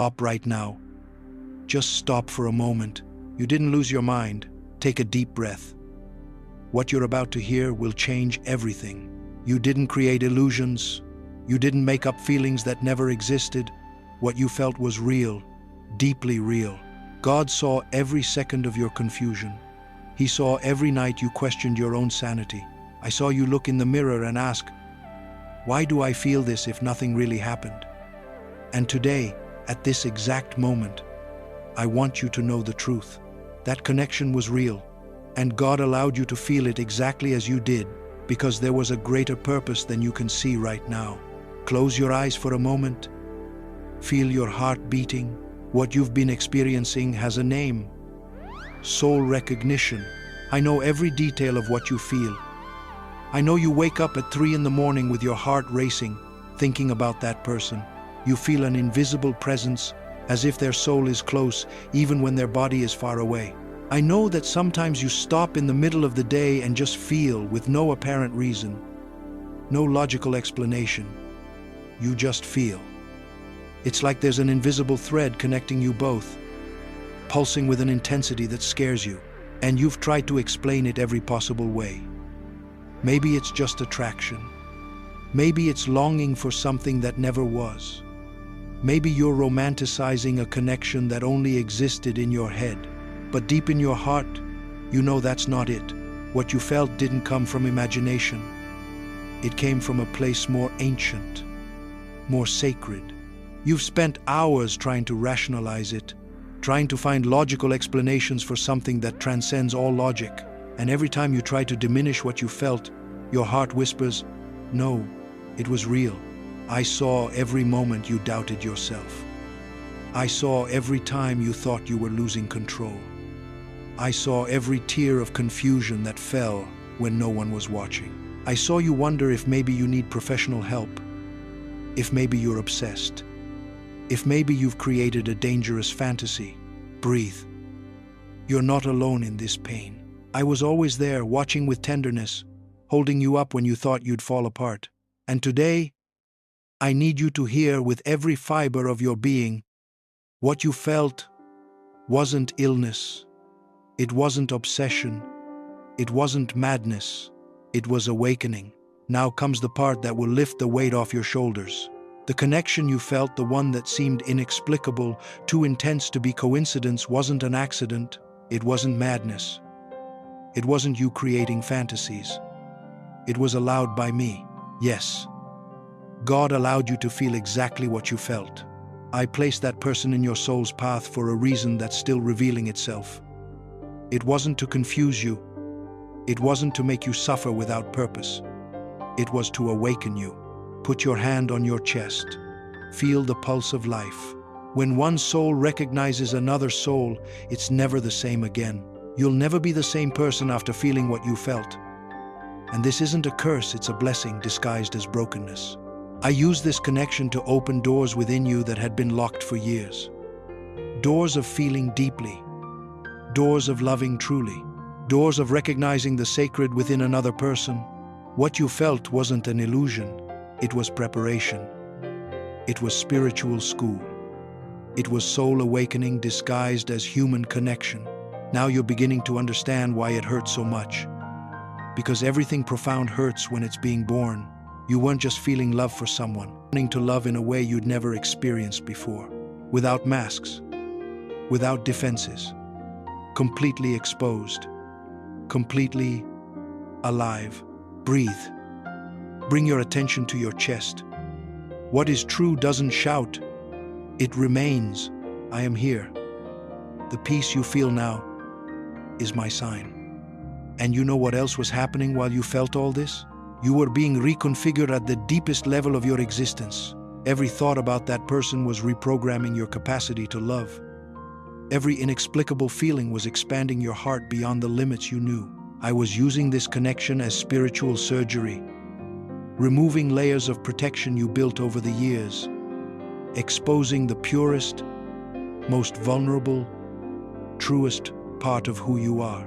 Stop right now. Just stop for a moment. You didn't lose your mind. Take a deep breath. What you're about to hear will change everything. You didn't create illusions. You didn't make up feelings that never existed. What you felt was real, deeply real. God saw every second of your confusion. He saw every night you questioned your own sanity. I saw you look in the mirror and ask, why do I feel this if nothing really happened? And today, at this exact moment, I want you to know the truth. That connection was real, and God allowed you to feel it exactly as you did, because there was a greater purpose than you can see right now. Close your eyes for a moment. Feel your heart beating. What you've been experiencing has a name. Soul recognition. I know every detail of what you feel. I know you wake up at 3 in the morning with your heart racing, thinking about that person. You feel an invisible presence, as if their soul is close, even when their body is far away. I know that sometimes you stop in the middle of the day and just feel with no apparent reason, no logical explanation. You just feel. It's like there's an invisible thread connecting you both, pulsing with an intensity that scares you, and you've tried to explain it every possible way. Maybe it's just attraction. Maybe it's longing for something that never was. Maybe you're romanticizing a connection that only existed in your head. But deep in your heart, you know that's not it. What you felt didn't come from imagination. It came from a place more ancient, more sacred. You've spent hours trying to rationalize it, trying to find logical explanations for something that transcends all logic. And every time you try to diminish what you felt, your heart whispers, no, it was real. I saw every moment you doubted yourself. I saw every time you thought you were losing control. I saw every tear of confusion that fell when no one was watching. I saw you wonder if maybe you need professional help, if maybe you're obsessed, if maybe you've created a dangerous fantasy. Breathe. You're not alone in this pain. I was always there, watching with tenderness, holding you up when you thought you'd fall apart. And today, I need you to hear with every fiber of your being, what you felt wasn't illness. It wasn't obsession. It wasn't madness. It was awakening. Now comes the part that will lift the weight off your shoulders. The connection you felt, the one that seemed inexplicable, too intense to be coincidence, wasn't an accident. It wasn't madness. It wasn't you creating fantasies. It was allowed by me. Yes. God allowed you to feel exactly what you felt. I placed that person in your soul's path for a reason that's still revealing itself. It wasn't to confuse you. It wasn't to make you suffer without purpose. It was to awaken you. Put your hand on your chest. Feel the pulse of life. When one soul recognizes another soul, it's never the same again. You'll never be the same person after feeling what you felt. And this isn't a curse, it's a blessing disguised as brokenness. I used this connection to open doors within you that had been locked for years. Doors of feeling deeply. Doors of loving truly. Doors of recognizing the sacred within another person. What you felt wasn't an illusion. It was preparation. It was spiritual school. It was soul awakening disguised as human connection. Now you're beginning to understand why it hurt so much. Because everything profound hurts when it's being born. You weren't just feeling love for someone, learning to love in a way you'd never experienced before. Without masks, without defenses, completely exposed, completely alive. Breathe. Bring your attention to your chest. What is true doesn't shout. It remains. I am here. The peace you feel now is my sign. And you know what else was happening while you felt all this? You were being reconfigured at the deepest level of your existence. Every thought about that person was reprogramming your capacity to love. Every inexplicable feeling was expanding your heart beyond the limits you knew. I was using this connection as spiritual surgery, removing layers of protection you built over the years, exposing the purest, most vulnerable, truest part of who you are.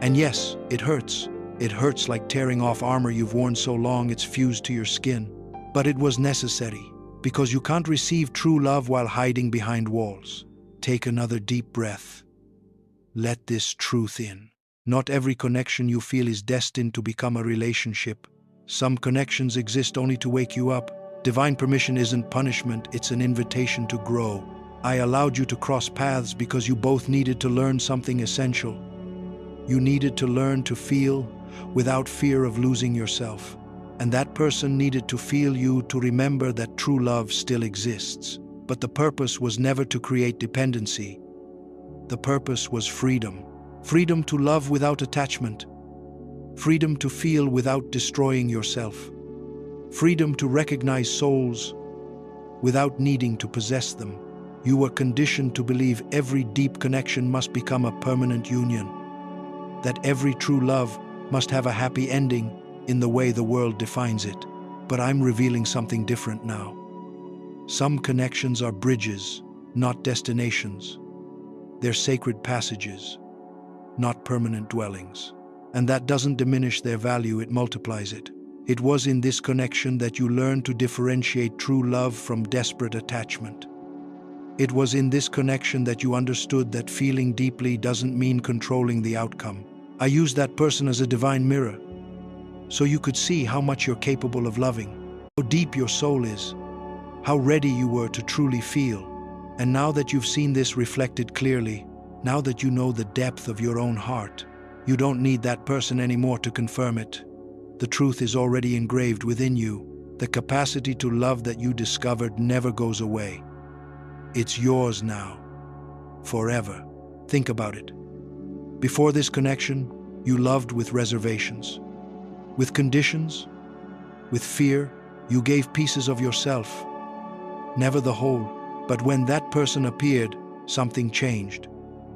And yes, it hurts. It hurts like tearing off armor you've worn so long it's fused to your skin. But it was necessary. because you can't receive true love while hiding behind walls. Take another deep breath. Let this truth in. Not every connection you feel is destined to become a relationship. Some connections exist only to wake you up. Divine permission isn't punishment, it's an invitation to grow. I allowed you to cross paths because you both needed to learn something essential. You needed to learn to feel without fear of losing yourself. And that person needed to feel you to remember that true love still exists. But the purpose was never to create dependency. The purpose was freedom. Freedom to love without attachment. Freedom to feel without destroying yourself. Freedom to recognize souls without needing to possess them. You were conditioned to believe every deep connection must become a permanent union. That every true love must have a happy ending in the way the world defines it. But I'm revealing something different now. Some connections are bridges, not destinations. They're sacred passages, not permanent dwellings. And that doesn't diminish their value, it multiplies it. It was in this connection that you learned to differentiate true love from desperate attachment. It was in this connection that you understood that feeling deeply doesn't mean controlling the outcome. I used that person as a divine mirror, so you could see how much you're capable of loving, how deep your soul is, how ready you were to truly feel. And now that you've seen this reflected clearly, now that you know the depth of your own heart, you don't need that person anymore to confirm it. The truth is already engraved within you. The capacity to love that you discovered never goes away. It's yours now, forever. Think about it. Before this connection, you loved with reservations, with conditions, with fear. You gave pieces of yourself, never the whole. But when that person appeared, something changed.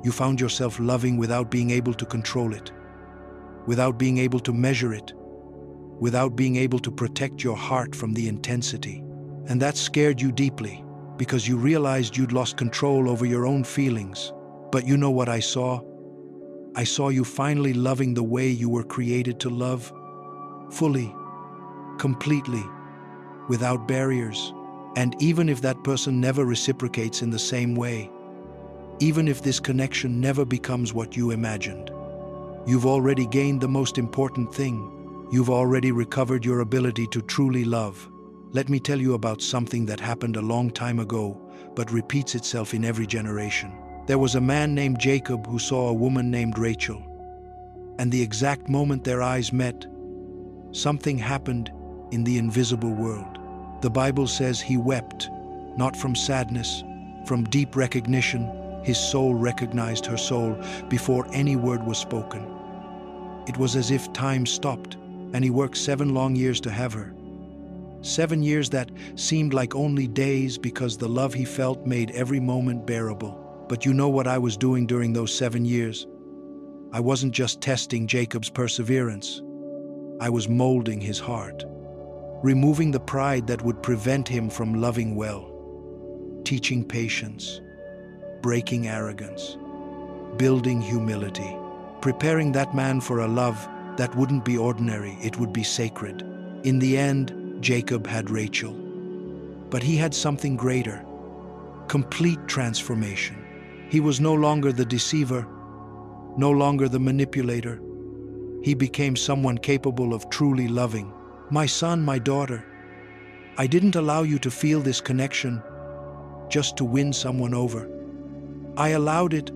You found yourself loving without being able to control it, without being able to measure it, without being able to protect your heart from the intensity. And that scared you deeply, because you realized you'd lost control over your own feelings. But you know what I saw? I saw you finally loving the way you were created to love, fully, completely, without barriers. And even if that person never reciprocates in the same way, even if this connection never becomes what you imagined, you've already gained the most important thing. You've already recovered your ability to truly love. Let me tell you about something that happened a long time ago, but repeats itself in every generation. There was a man named Jacob who saw a woman named Rachel. And the exact moment their eyes met, something happened in the invisible world. The Bible says he wept, not from sadness, from deep recognition. His soul recognized her soul before any word was spoken. It was as if time stopped, and he worked 7 long years to have her. 7 years that seemed like only days because the love he felt made every moment bearable. But you know what I was doing during those 7 years? I wasn't just testing Jacob's perseverance. I was molding his heart, removing the pride that would prevent him from loving well, teaching patience, breaking arrogance, building humility, preparing that man for a love that wouldn't be ordinary, it would be sacred. In the end, Jacob had Rachel, but he had something greater, complete transformation. He was no longer the deceiver, no longer the manipulator. He became someone capable of truly loving. My son, my daughter, I didn't allow you to feel this connection just to win someone over. I allowed it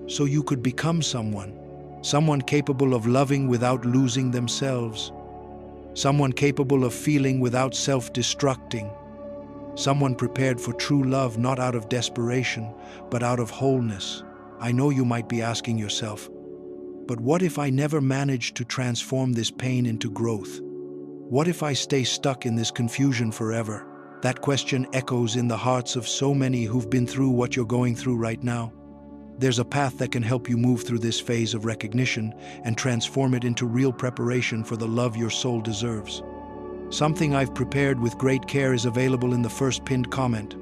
so you could become someone capable of loving without losing themselves, someone capable of feeling without self-destructing, someone prepared for true love not out of desperation, but out of wholeness. I know you might be asking yourself, but what if I never manage to transform this pain into growth? What if I stay stuck in this confusion forever? That question echoes in the hearts of so many who've been through what you're going through right now. There's a path that can help you move through this phase of recognition and transform it into real preparation for the love your soul deserves. Something I've prepared with great care is available in the first pinned comment,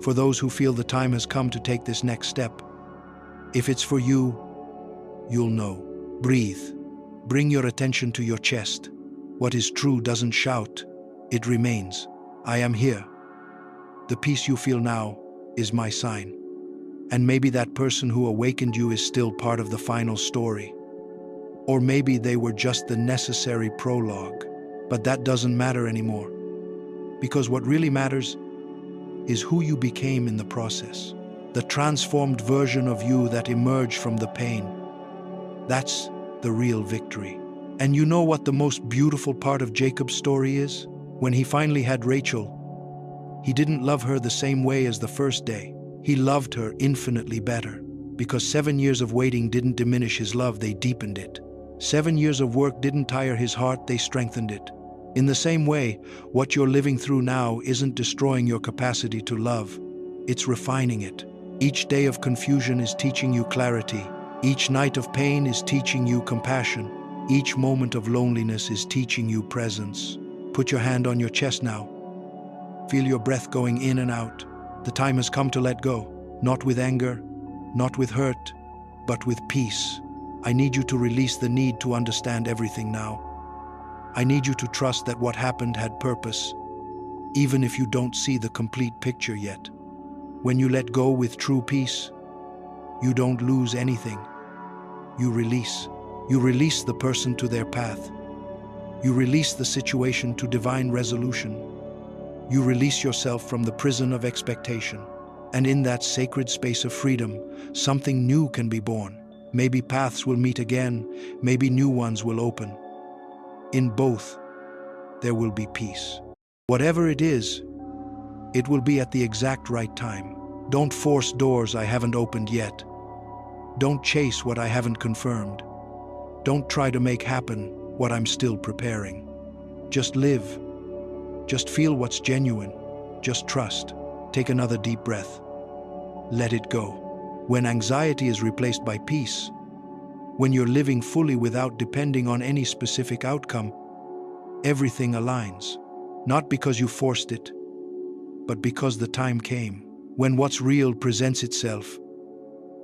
for those who feel the time has come to take this next step. If it's for you, you'll know. Breathe. Bring your attention to your chest. What is true doesn't shout, it remains. I am here. The peace you feel now is my sign. And maybe that person who awakened you is still part of the final story. Or maybe they were just the necessary prologue. But that doesn't matter anymore. Because what really matters is who you became in the process. The transformed version of you that emerged from the pain. That's the real victory. And you know what the most beautiful part of Jacob's story is? When he finally had Rachel, he didn't love her the same way as the first day. He loved her infinitely better. Because 7 years of waiting didn't diminish his love, they deepened it. 7 years of work didn't tire his heart, they strengthened it. In the same way, what you're living through now isn't destroying your capacity to love. It's refining it. Each day of confusion is teaching you clarity. Each night of pain is teaching you compassion. Each moment of loneliness is teaching you presence. Put your hand on your chest now. Feel your breath going in and out. The time has come to let go. Not with anger, not with hurt, but with peace. I need you to release the need to understand everything now. I need you to trust that what happened had purpose, even if you don't see the complete picture yet. When you let go with true peace, you don't lose anything. You release. You release the person to their path. You release the situation to divine resolution. You release yourself from the prison of expectation. And in that sacred space of freedom, something new can be born. Maybe paths will meet again, maybe new ones will open. In both, there will be peace. Whatever it is, it will be at the exact right time. Don't force doors I haven't opened yet. Don't chase what I haven't confirmed. Don't try to make happen what I'm still preparing. Just live. Just feel what's genuine. Just trust. Take another deep breath. Let it go. When anxiety is replaced by peace, when you're living fully without depending on any specific outcome, everything aligns. Not because you forced it, but because the time came. When what's real presents itself,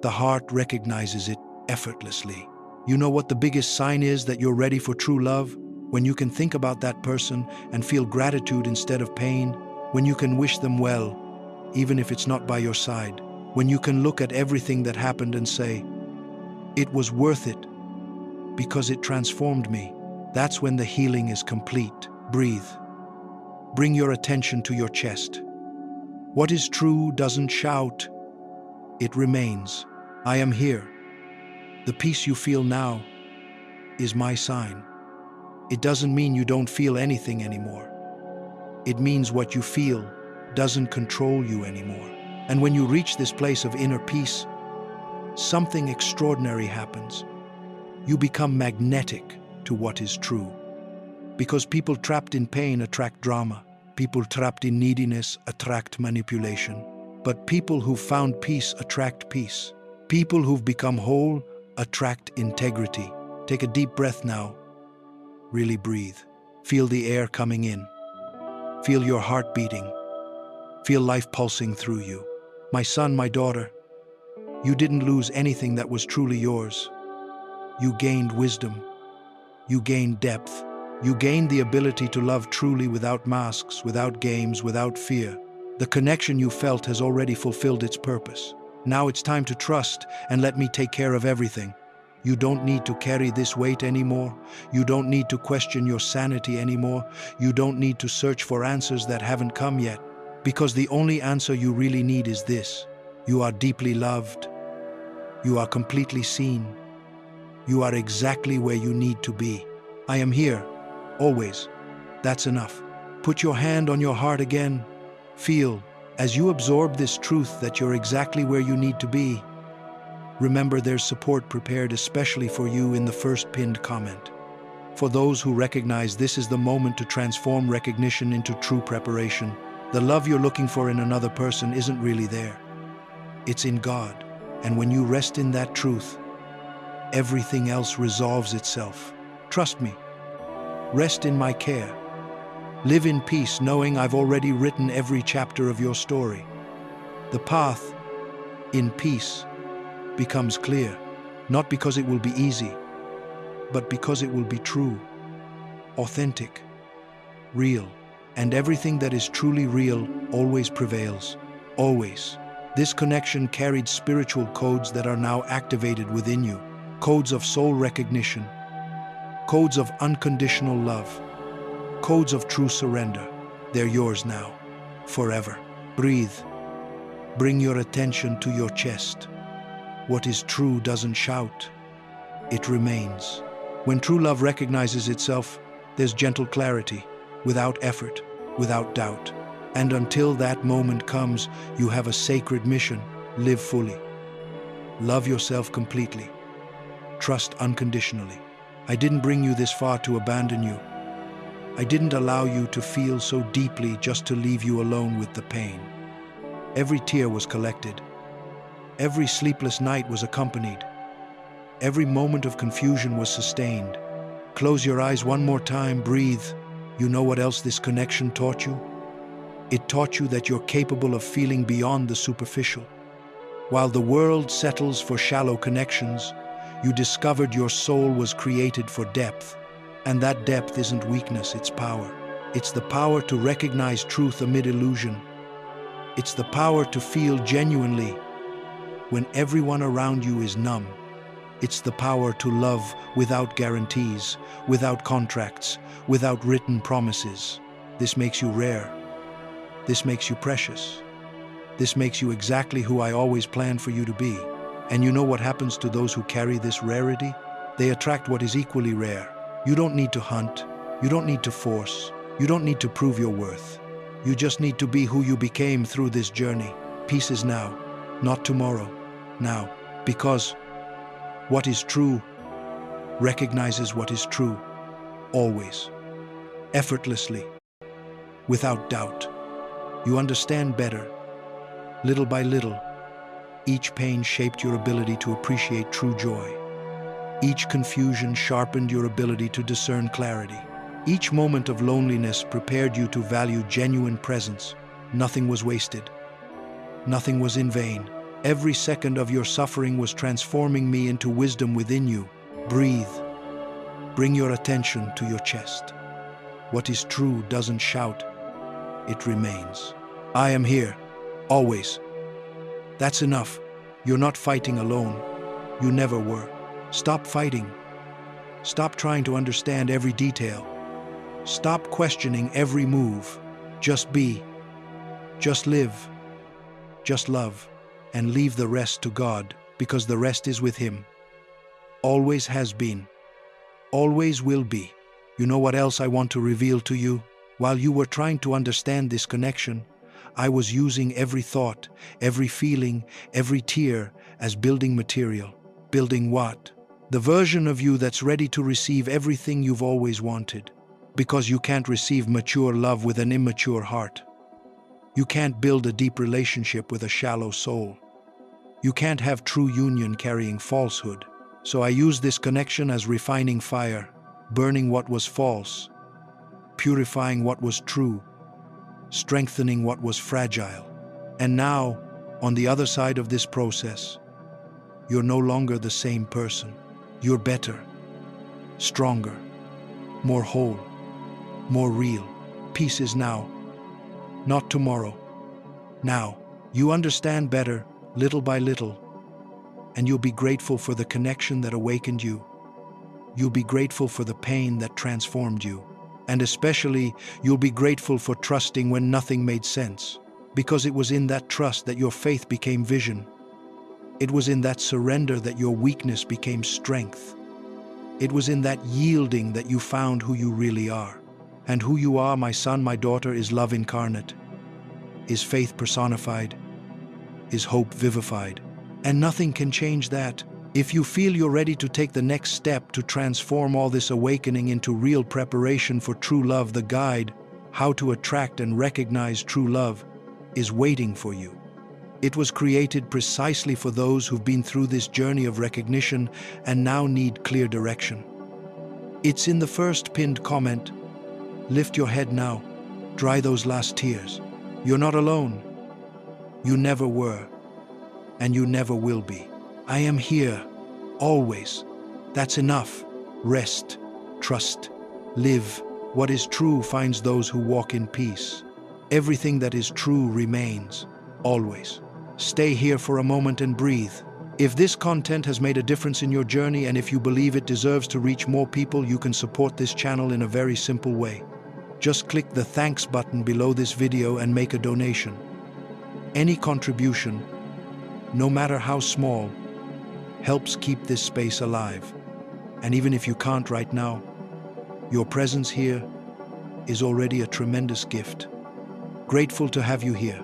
the heart recognizes it effortlessly. You know what the biggest sign is that you're ready for true love? When you can think about that person and feel gratitude instead of pain. When you can wish them well, even if it's not by your side. When you can look at everything that happened and say, it was worth it because it transformed me. That's when the healing is complete. Breathe. Bring your attention to your chest. What is true doesn't shout. It remains. I am here. The peace you feel now is my sign. It doesn't mean you don't feel anything anymore. It means what you feel doesn't control you anymore. And when you reach this place of inner peace, something extraordinary happens. You become magnetic to what is true. Because people trapped in pain attract drama. People trapped in neediness attract manipulation. But people who've found peace attract peace. People who've become whole attract integrity. Take a deep breath now. Really breathe. Feel the air coming in. Feel your heart beating. Feel life pulsing through you. My son, my daughter, you didn't lose anything that was truly yours. You gained wisdom. You gained depth. You gained the ability to love truly without masks, without games, without fear. The connection you felt has already fulfilled its purpose. Now it's time to trust and let me take care of everything. You don't need to carry this weight anymore. You don't need to question your sanity anymore. You don't need to search for answers that haven't come yet. Because the only answer you really need is this. You are deeply loved. You are completely seen. You are exactly where you need to be. I am here, always. That's enough. Put your hand on your heart again. Feel, as you absorb this truth that you're exactly where you need to be. Remember, there's support prepared especially for you in the first pinned comment. For those who recognize this is the moment to transform recognition into true preparation. The love you're looking for in another person isn't really there. It's in God. And when you rest in that truth, everything else resolves itself. Trust me. Rest in my care. Live in peace, knowing I've already written every chapter of your story. The path in peace becomes clear, not because it will be easy, but because it will be true, authentic, real, and everything that is truly real always prevails. Always. This connection carried spiritual codes that are now activated within you. Codes of soul recognition, codes of unconditional love, codes of true surrender. They're yours now, forever. Breathe. Bring your attention to your chest. What is true doesn't shout, it remains. When true love recognizes itself, there's gentle clarity, without effort, without doubt. And until that moment comes, you have a sacred mission: live fully. Love yourself completely. Trust unconditionally. I didn't bring you this far to abandon you. I didn't allow you to feel so deeply just to leave you alone with the pain. Every tear was collected. Every sleepless night was accompanied. Every moment of confusion was sustained. Close your eyes one more time, breathe. You know what else this connection taught you? It taught you that you're capable of feeling beyond the superficial. While the world settles for shallow connections, you discovered your soul was created for depth. And that depth isn't weakness, it's power. It's the power to recognize truth amid illusion. It's the power to feel genuinely when everyone around you is numb. It's the power to love without guarantees, without contracts, without written promises. This makes you rare. This makes you precious. This makes you exactly who I always planned for you to be. And you know what happens to those who carry this rarity? They attract what is equally rare. You don't need to hunt. You don't need to force. You don't need to prove your worth. You just need to be who you became through this journey. Peace is now, not tomorrow. Now, because what is true recognizes what is true, always, effortlessly, without doubt. You understand better. Little by little, each pain shaped your ability to appreciate true joy. Each confusion sharpened your ability to discern clarity. Each moment of loneliness prepared you to value genuine presence. Nothing was wasted. Nothing was in vain. Every second of your suffering was transforming me into wisdom within you. Breathe. Bring your attention to your chest. What is true doesn't shout, it remains. I am here, always. That's enough. You're not fighting alone. You never were. Stop fighting. Stop trying to understand every detail. Stop questioning every move. Just be. Just live. Just love. And leave the rest to God, because the rest is with Him. Always has been. Always will be. You know what else I want to reveal to you? While you were trying to understand this connection, I was using every thought, every feeling, every tear as building material. Building what? The version of you that's ready to receive everything you've always wanted. Because you can't receive mature love with an immature heart. You can't build a deep relationship with a shallow soul. You can't have true union carrying falsehood. So I use this connection as refining fire, burning what was false, purifying what was true, strengthening what was fragile. And now, on the other side of this process, you're no longer the same person. You're better, stronger, more whole, more real. Peace is now, not tomorrow. Now, you understand better, little by little, and you'll be grateful for the connection that awakened you. You'll be grateful for the pain that transformed you. And especially, you'll be grateful for trusting when nothing made sense, because it was in that trust that your faith became vision. It was in that surrender that your weakness became strength. It was in that yielding that you found who you really are. And who you are, my son, my daughter, is love incarnate, is faith personified, is hope vivified. And nothing can change that. If you feel you're ready to take the next step to transform all this awakening into real preparation for true love, the guide, How to Attract and Recognize True Love, is waiting for you. It was created precisely for those who've been through this journey of recognition and now need clear direction. It's in the first pinned comment. Lift your head now. Dry those last tears. You're not alone. You never were, and you never will be. I am here, always. That's enough. Rest, trust, live, What is true finds those who walk in peace. Everything that is true remains, always. Stay here for a moment and breathe. If this content has made a difference in your journey, and if you believe it deserves to reach more people, you can support this channel in a very simple way. Just click the thanks button below this video and make a donation. Any contribution, no matter how small, helps keep this space alive. And even if you can't right now, your presence here is already a tremendous gift. Grateful to have you here.